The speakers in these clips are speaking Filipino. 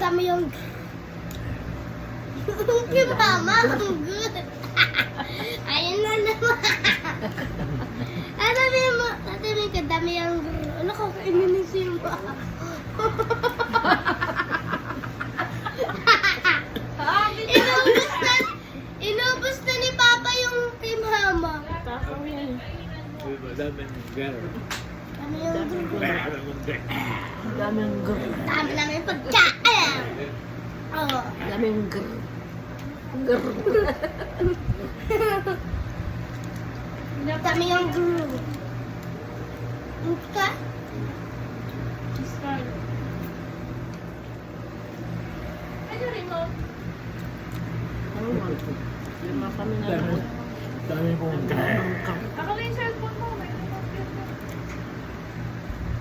Dami yung... Yung mama, ang good. Ayun na naman. Ano mo? Ate may kadami yung... Ano ko, kainin mo. Inubos na ni Papa yung kay Mama. Daming girl. Dami yung Daming girl. Dami namin pagkain. Oo. Daming girl. Girl. Dami yung group. Okay. Ano nga? Lima kami na lang. Dami kong girl. Ako na yung cellphone mo. May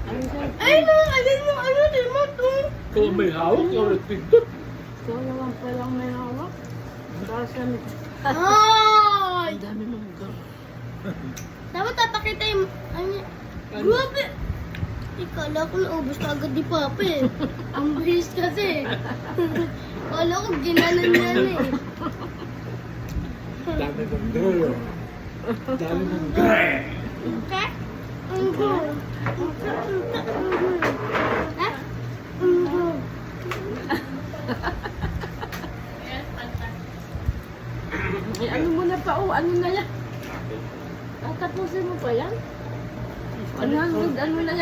Ano siya? Ay, no, alin yung ano, di mo to. Kung may hawak, yung nagpindot. Ito naman palang may hawak. Kasi Ay! ang dami ng girl. Dapat napakita yung, ano, grabe. Ikala ko naubos ka agad ni Papa eh. Ang bilis kasi. Kala ko ginanan niya na eh. Dami kong girl. Dami kong girl. Okay? Ang good. Ha? Ang good. Eh, ano mo na pa? Oh, ano na yan? Tatapusin mo pa yan? 100, ano na yan?